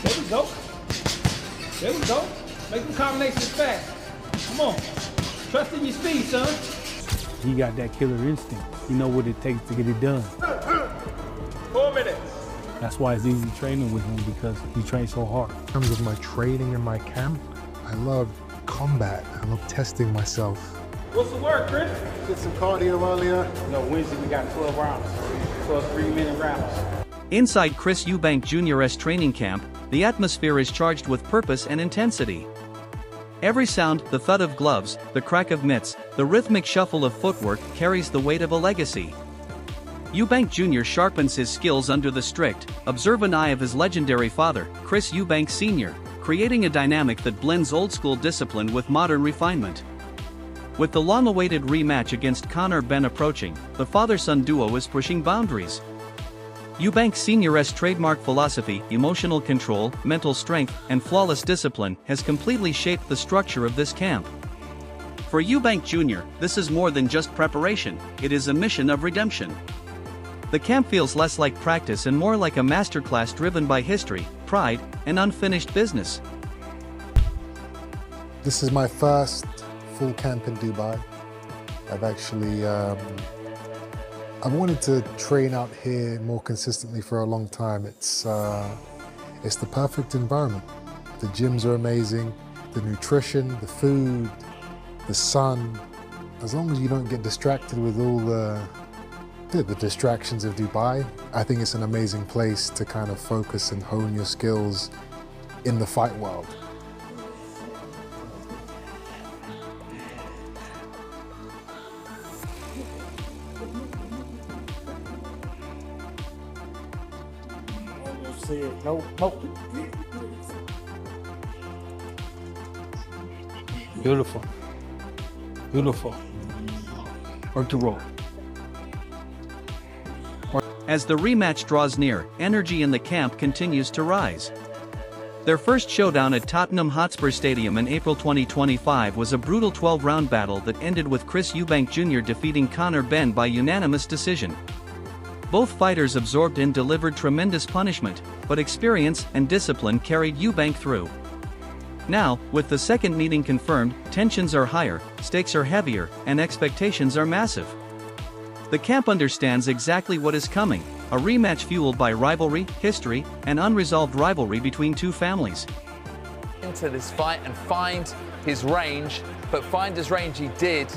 There we go. There we go. Make them combinations fast. Come on. Trust in your speed, son. He got that killer instinct. He know what it takes to get it done. 4 minutes. That's why it's easy training with him, because he trains so hard. In terms of my training in my camp, I love combat. I love testing myself. What's the word, Chris? Did some cardio earlier. Wednesday we got 12 rounds. 12 3-minute rounds. Inside Chris Eubank Jr.'s training camp, the atmosphere is charged with purpose and intensity. Every sound, the thud of gloves, the crack of mitts, the rhythmic shuffle of footwork carries the weight of a legacy. Eubank Jr. sharpens his skills under the strict, observant eye of his legendary father, Chris Eubank Sr., creating a dynamic that blends old-school discipline with modern refinement. With the long-awaited rematch against Conor Benn approaching, the father-son duo is pushing boundaries. Eubank Sr.'s trademark philosophy, emotional control, mental strength, and flawless discipline, has completely shaped the structure of this camp. For Eubank Jr., this is more than just preparation, it is a mission of redemption. The camp feels less like practice and more like a masterclass driven by history, pride, and unfinished business. This is my first full camp in Dubai. I've actually I wanted to train out here more consistently for a long time. It's the perfect environment. The gyms are amazing, the nutrition, the food, the sun. As long as you don't get distracted with all the distractions of Dubai, I think it's an amazing place to kind of focus and hone your skills in the fight world. See it. No. Beautiful. Beautiful. Work to roll. As the rematch draws near, energy in the camp continues to rise. Their first showdown at Tottenham Hotspur Stadium in April 2025 was a brutal 12-round battle that ended with Chris Eubank Jr. defeating Conor Benn by unanimous decision. Both fighters absorbed and delivered tremendous punishment, but experience and discipline carried Eubank through. Now, with the second meeting confirmed, tensions are higher, stakes are heavier, and expectations are massive. The camp understands exactly what is coming, a rematch fueled by rivalry, history, and unresolved rivalry between two families. Into this fight and find his range, but find his range he did.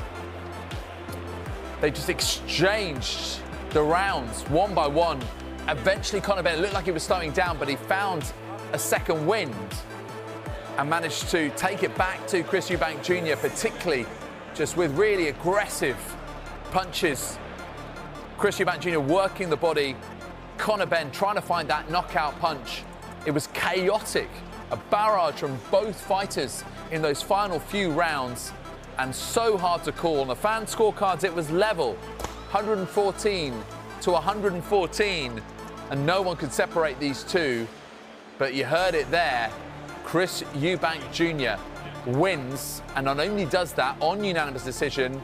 They just exchanged the rounds one by one. Eventually Conor Benn looked like he was slowing down, but he found a second wind and managed to take it back to Chris Eubank Jr., particularly just with really aggressive punches. Chris Eubank Jr. working the body, Conor Benn trying to find that knockout punch. It was chaotic, a barrage from both fighters in those final few rounds, and so hard to call. On the fan scorecards, it was level, 114 to 114, and no one could separate these two. But you heard it there, Chris Eubank Jr. wins, and not only does that on unanimous decision,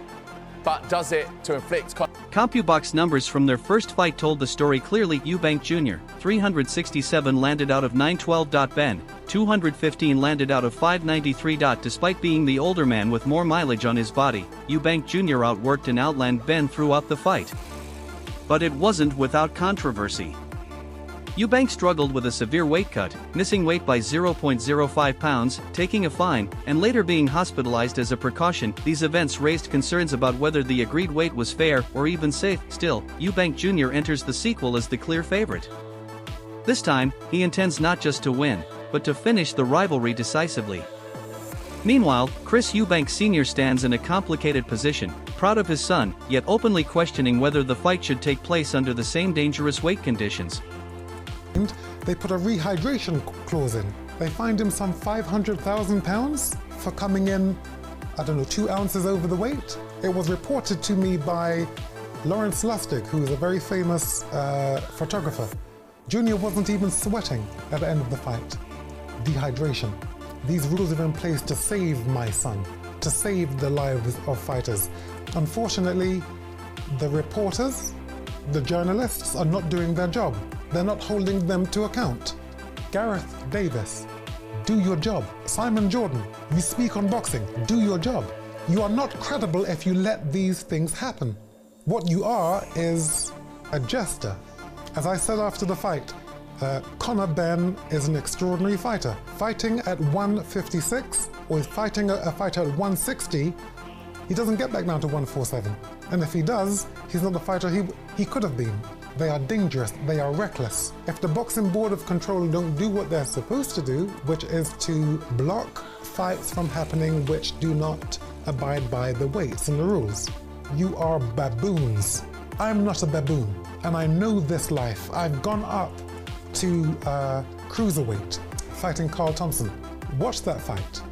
but does it to inflict... CompuBox numbers from their first fight told the story clearly. Eubank Jr., 367 landed out of 912. Benn, 215 landed out of 593. Despite being the older man with more mileage on his body, Eubank Jr. outworked and outlanded Benn throughout the fight. But it wasn't without controversy. Eubank struggled with a severe weight cut, missing weight by 0.05 pounds, taking a fine, and later being hospitalized as a precaution. These events raised concerns about whether the agreed weight was fair or even safe. Still, Eubank Jr. enters the sequel as the clear favorite. This time, he intends not just to win, but to finish the rivalry decisively. Meanwhile, Chris Eubank Sr. stands in a complicated position, proud of his son, yet openly questioning whether the fight should take place under the same dangerous weight conditions. They put a rehydration clause in. They fined him some £500,000 for coming in, 2 ounces over the weight. It was reported to me by Lawrence Lustig, who is a very famous photographer. Junior wasn't even sweating at the end of the fight. Dehydration. These rules are in place to save my son, to save the lives of fighters. Unfortunately, the reporters, the journalists are not doing their job. They're not holding them to account. Gareth Davis, do your job. Simon Jordan, you speak on boxing, do your job. You are not credible if you let these things happen. What you are is a jester. As I said after the fight, Conor Benn is an extraordinary fighter. Fighting at 156 or fighting a fighter at 160, he doesn't get back down to 147. And if he does, he's not the fighter he could have been. They are dangerous, they are reckless. If the Boxing Board of Control don't do what they're supposed to do, which is to block fights from happening which do not abide by the weights and the rules, you are baboons. I'm not a baboon, and I know this life. I've gone up to cruiserweight, fighting Carl Thompson. Watch that fight.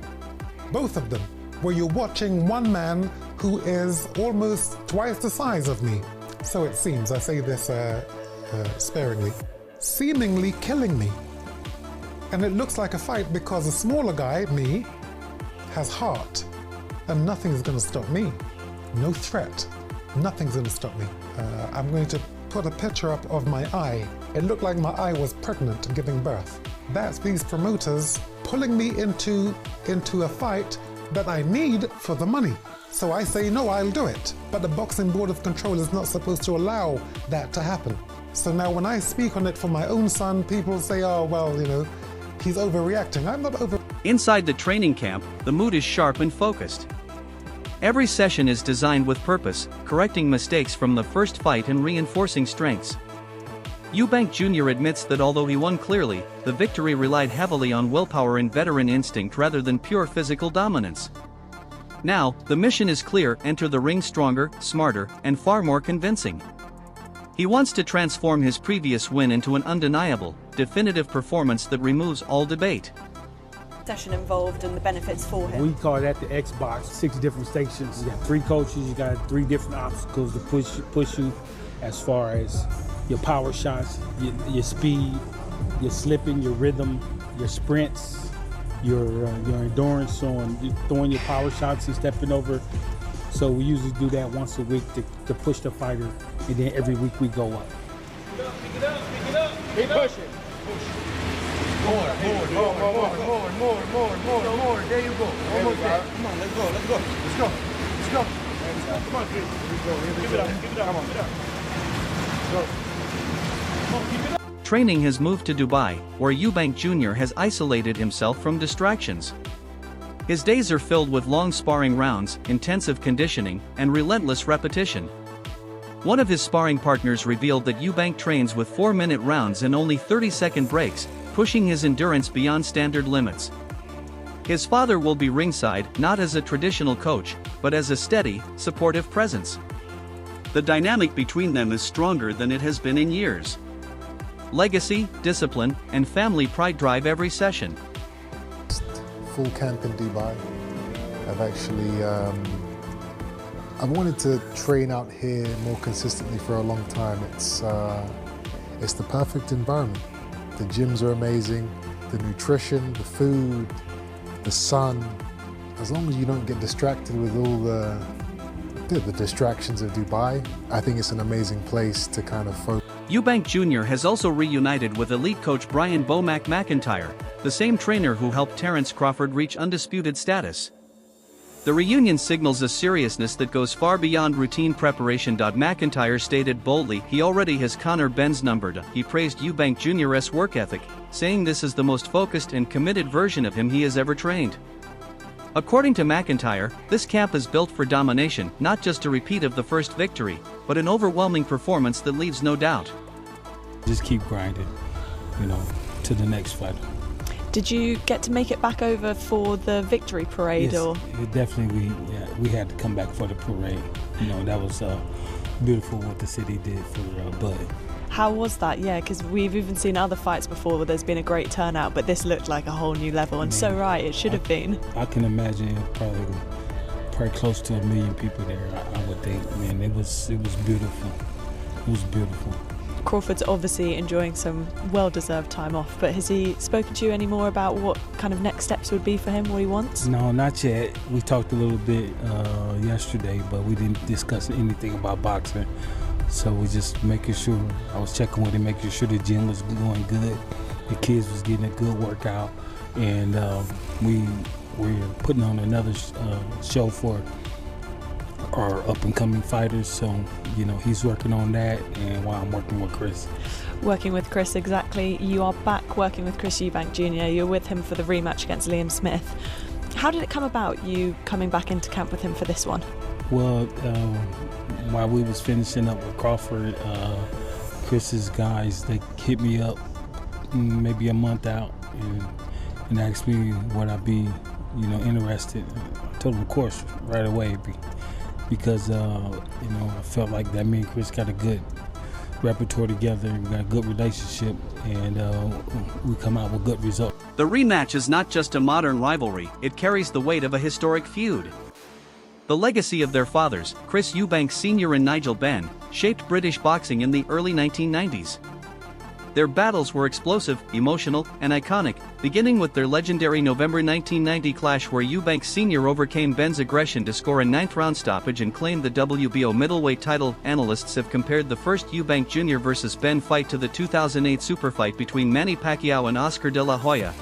Both of them, where you're watching one man who is almost twice the size of me. So it seems, I say this sparingly, seemingly killing me. And it looks like a fight because the smaller guy, me, has heart, and nothing's gonna stop me. No threat, nothing's gonna stop me. I'm going to put a picture up of my eye. It looked like my eye was pregnant and giving birth. That's these promoters pulling me into a fight that I need for the money. So I say, no, I'll do it. But the Boxing Board of Control is not supposed to allow that to happen. So now when I speak on it for my own son, people say, oh, well, you know, he's overreacting. I'm not over. Inside the training camp, the mood is sharp and focused. Every session is designed with purpose, correcting mistakes from the first fight and reinforcing strengths. Eubank Jr. admits that although he won clearly, the victory relied heavily on willpower and veteran instinct rather than pure physical dominance. Now, the mission is clear: enter the ring stronger, smarter, and far more convincing. He wants to transform his previous win into an undeniable, definitive performance that removes all debate. Session involved and the benefits for him. We call that the Xbox, 6 different stations. You got 3 coaches, you got 3 different obstacles to push you as far as your power shots, your speed, your slipping, your rhythm, your sprints, your endurance on throwing your power shots and stepping over. So we usually do that once a week to push the fighter, and then every week we go up. Pick it up, pick it up. Keep pushing. More. There you go. Almost there. Come on, let's go. Come on, Chris. Give it up. Come on. Go. Come on, keep it up. Training has moved to Dubai, where Eubank Jr. has isolated himself from distractions. His days are filled with long sparring rounds, intensive conditioning, and relentless repetition. One of his sparring partners revealed that Eubank trains with 4-minute rounds and only 30-second breaks, pushing his endurance beyond standard limits. His father will be ringside, not as a traditional coach, but as a steady, supportive presence. The dynamic between them is stronger than it has been in years. Legacy, discipline, and family pride drive every session. Full camp in Dubai. I've actually I wanted to train out here more consistently for a long time. It's the perfect environment. The gyms are amazing, the nutrition, the food, the sun. As long as you don't get distracted with all the distractions of Dubai, I think it's an amazing place to kind of focus. Eubank Jr. has also reunited with elite coach Brian "Bomac" McIntyre, the same trainer who helped Terence Crawford reach undisputed status. The reunion signals a seriousness that goes far beyond routine preparation. McIntyre stated boldly he already has Conor Benn's number. He praised Eubank Jr.'s work ethic, saying this is the most focused and committed version of him he has ever trained. According to McIntyre, this camp is built for domination, not just a repeat of the first victory, but an overwhelming performance that leaves no doubt. Just keep grinding, to the next fight. Did you get to make it back over for the victory parade? Yes, or? Definitely we had to come back for the parade. That was beautiful what the city did for Bud. How was that? Yeah, because we've even seen other fights before where there's been a great turnout, but this looked like a whole new level, and so right, it should have been. I can imagine probably close to 1 million people there, I would think. Man, it was beautiful. It was beautiful. Crawford's obviously enjoying some well-deserved time off, but has he spoken to you any more about what kind of next steps would be for him, what he wants? No, not yet. We talked a little bit yesterday, but we didn't discuss anything about boxing. So we just making sure, I was checking with him, making sure the gym was going good the kids was getting a good workout, and we're putting on another show for our up-and-coming fighters. So, you know, he's working on that, and while I'm working with Chris. Working with Chris, exactly. You are back working with Chris Eubank Jr. You're with him for the rematch against Liam Smith. How did it come about, you coming back into camp with him for this one? Well, while we was finishing up with Crawford, Chris's guys, they hit me up maybe a month out and asked me would I be, you know, interested. I told them, of course, right away, because you know, I felt like that me and Chris got a good repertoire together, we got a good relationship, and we come out with good results. The rematch is not just a modern rivalry, it carries the weight of a historic feud. The legacy of their fathers, Chris Eubank Sr. and Nigel Benn, shaped British boxing in the early 1990s. Their battles were explosive, emotional, and iconic, beginning with their legendary November 1990 clash where Eubank Sr. overcame Benn's aggression to score a 9th-round stoppage and claimed the WBO middleweight title. Analysts have compared the first Eubank Jr. vs. Benn fight to the 2008 super fight between Manny Pacquiao and Oscar de la Hoya.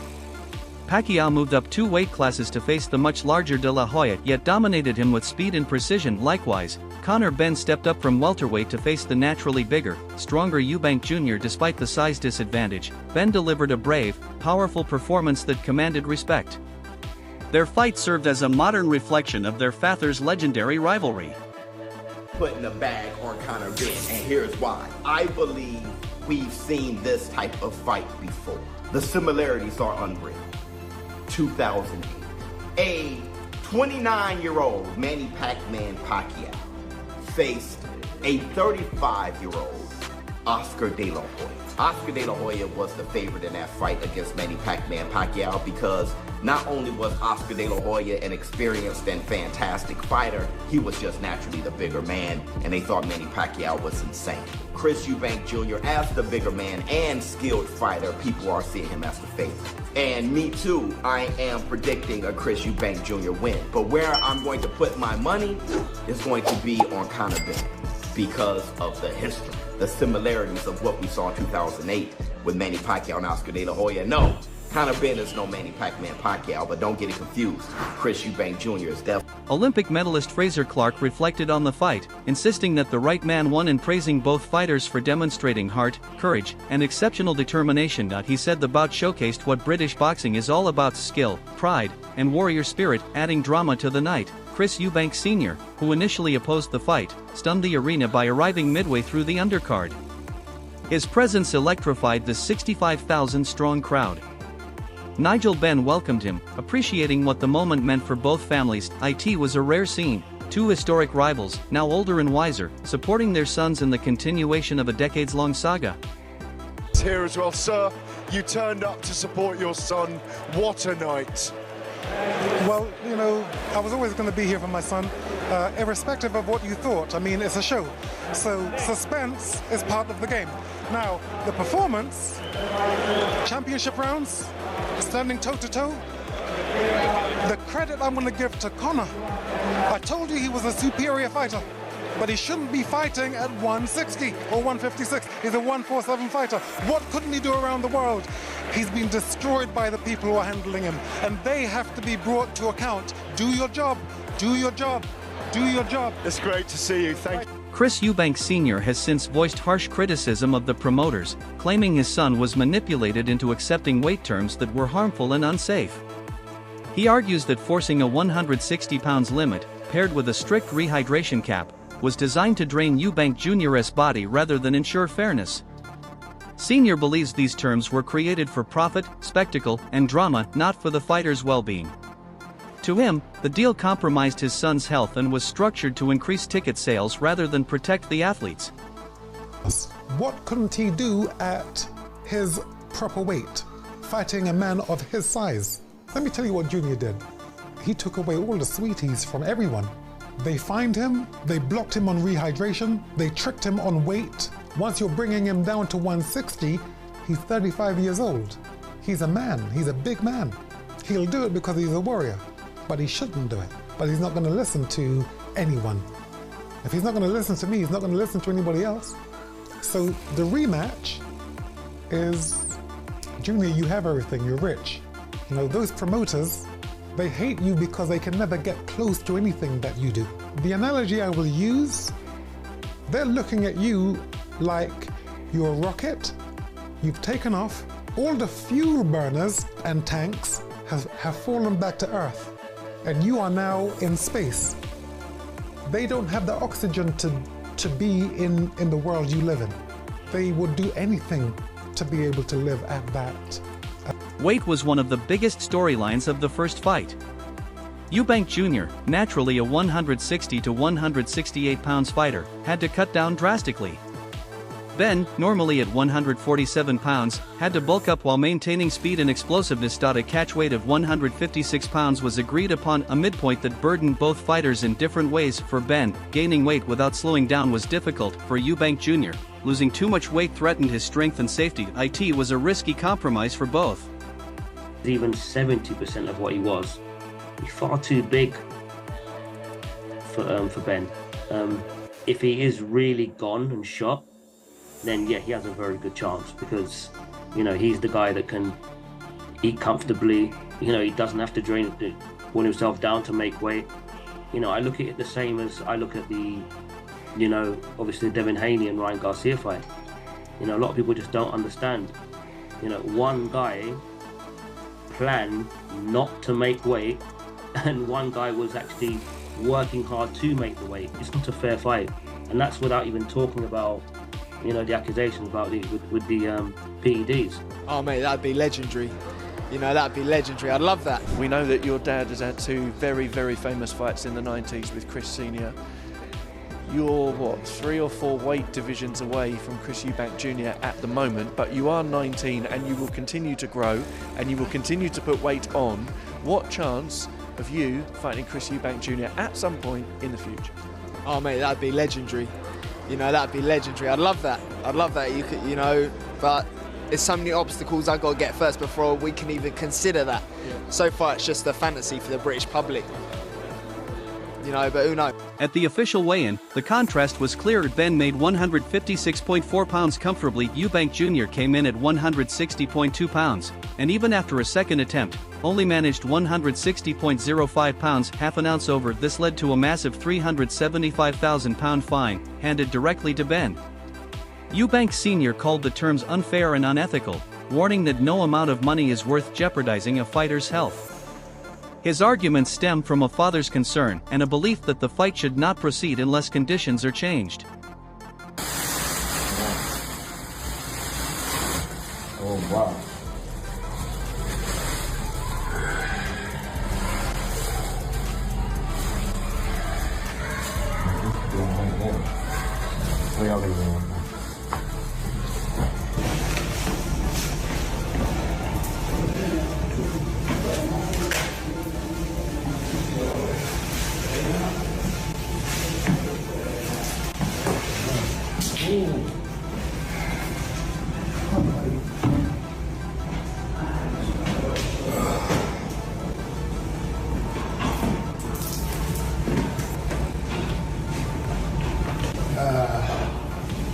Pacquiao moved up 2 weight classes to face the much larger de la Hoya, yet dominated him with speed and precision. Likewise, Conor Benn stepped up from welterweight to face the naturally bigger, stronger Eubank Jr. Despite the size disadvantage, Benn delivered a brave, powerful performance that commanded respect. Their fight served as a modern reflection of their fathers' legendary rivalry. Putting a bag on Conor Benn, and here's why. I believe we've seen this type of fight before. The similarities are unreal. 2008. A 29-year-old Manny Pacquiao faced a 35-year-old Oscar de la Hoya. Oscar de la Hoya was the favorite in that fight against Manny Pacquiao because not only was Oscar de la Hoya an experienced and fantastic fighter, he was just naturally the bigger man, and they thought Manny Pacquiao was insane. Chris Eubank Jr., as the bigger man and skilled fighter, people are seeing him as the favorite. And me too, I am predicting a Chris Eubank Jr. win. But where I'm going to put my money is going to be on Conor Benn because of the history, the similarities of what we saw in 2008 with Manny Pacquiao and Oscar de la Hoya. No, Conor Benn is no Manny Pacquiao, but don't get it confused. Chris Eubank Jr. is definitely. Olympic medalist Fraser Clark reflected on the fight, insisting that the right man won and praising both fighters for demonstrating heart, courage, and exceptional determination. He said the bout showcased what British boxing is all about: skill, pride, and warrior spirit, adding drama to the night. Chris Eubank Sr., who initially opposed the fight, stunned the arena by arriving midway through the undercard. His presence electrified the 65,000-strong crowd. Nigel Benn welcomed him, appreciating what the moment meant for both families. It was a rare scene. 2 historic rivals, now older and wiser, supporting their sons in the continuation of a decades-long saga. Here as well, sir. You turned up to support your son. What a night. Well, you know, I was always going to be here for my son, irrespective of what you thought. I mean, it's a show. So suspense is part of the game. Now, the performance, championship rounds, standing toe-to-toe, the credit I'm going to give to Conor. I told you he was a superior fighter, but he shouldn't be fighting at 160 or 156. He's a 147 fighter. What couldn't he do around the world? He's been destroyed by the people who are handling him, and they have to be brought to account. Do your job, do your job, do your job. It's great to see you. Thank you. Chris Eubank Sr. has since voiced harsh criticism of the promoters, claiming his son was manipulated into accepting weight terms that were harmful and unsafe. He argues that forcing a 160 pounds limit, paired with a strict rehydration cap, was designed to drain Eubank Jr.'s body rather than ensure fairness. Sr. believes these terms were created for profit, spectacle, and drama, not for the fighter's well-being. To him, the deal compromised his son's health and was structured to increase ticket sales rather than protect the athletes. What couldn't he do at his proper weight, fighting a man of his size? Let me tell you what Junior did. He took away all the sweeties from everyone. They fined him, they blocked him on rehydration, they tricked him on weight. Once you're bringing him down to 160, he's 35 years old. He's a man, he's a big man. He'll do it because he's a warrior, but he shouldn't do it. But he's not going to listen to anyone. If he's not going to listen to me, he's not going to listen to anybody else. So the rematch is Junior, you have everything, you're rich. You know, those promoters, they hate you because they can never get close to anything that you do. The analogy I will use, they're looking at you like you're a rocket, you've taken off, all the fuel burners and tanks have fallen back to Earth, and you are now in space. They don't have the oxygen to be in the world you live in. They would do anything to be able to live at that. Weight was one of the biggest storylines of the first fight. Eubank Jr., naturally a 160 to 168 pounds fighter, had to cut down drastically. Ben, normally at 147 pounds, had to bulk up while maintaining speed and explosiveness. A catch weight of 156 pounds was agreed upon, a midpoint that burdened both fighters in different ways. For Ben, gaining weight without slowing down was difficult. For Eubank Jr., losing too much weight threatened his strength and safety. It was a risky compromise for both. Even 70% of what he was, he's far too big for Ben. If he is really gone and shot, then yeah, he has a very good chance, because, you know, he's the guy that can eat comfortably. You know, he doesn't have to pull himself down to make weight. You know, I look at it the same as I look at the, you know, obviously the Devin Haney and Ryan Garcia fight. You know, a lot of people just don't understand. You know, one guy planned not to make weight, and one guy was actually working hard to make the weight. It's not a fair fight, and that's without even talking about, you know, the accusations about with the PEDs. Oh mate, that'd be legendary. You know, that'd be legendary. I'd love that. We know that your dad has had two very, very famous fights in the 90s with Chris Sr. You're, what, 3 or 4 weight divisions away from Chris Eubank Jr. at the moment, but you are 19 and you will continue to grow and you will continue to put weight on. What chance of you fighting Chris Eubank Jr. at some point in the future? Oh mate, that'd be legendary. You know, that'd be legendary. I'd love that. I'd love that. You could, you know, but there's so many obstacles I've got to get first before we can even consider that. Yeah. So far, it's just a fantasy for the British public. You know, but who knows? At the official weigh-in, the contrast was clear. Ben made 156.4 pounds comfortably. Eubank Jr. came in at 160.2 pounds, and even after a second attempt, only managed 160.05 pounds, half an ounce over. This led to a massive £375,000 fine, handed directly to Ben. Eubank Sr. called the terms unfair and unethical, warning that no amount of money is worth jeopardizing a fighter's health. His arguments stem from a father's concern and a belief that the fight should not proceed unless conditions are changed. Oh, wow.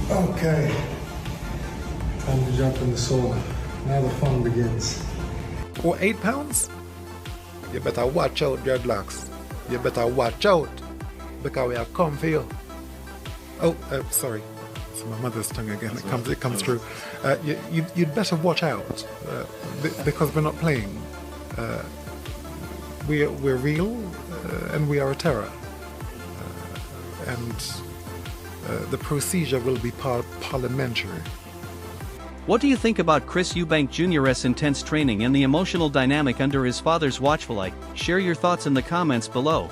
Okay, time to jump in the sauna. Now the fun begins. Or 8 pounds? You better watch out, dreadlocks. You better watch out, because we are come for you. Oh, sorry. It's my mother's tongue again. It comes through. You'd better watch out, because we're not playing. We're real, and we are a terror. The procedure will be parliamentary. What do you think about Chris Eubank Jr.'s intense training and the emotional dynamic under his father's watchful eye? Share your thoughts in the comments below.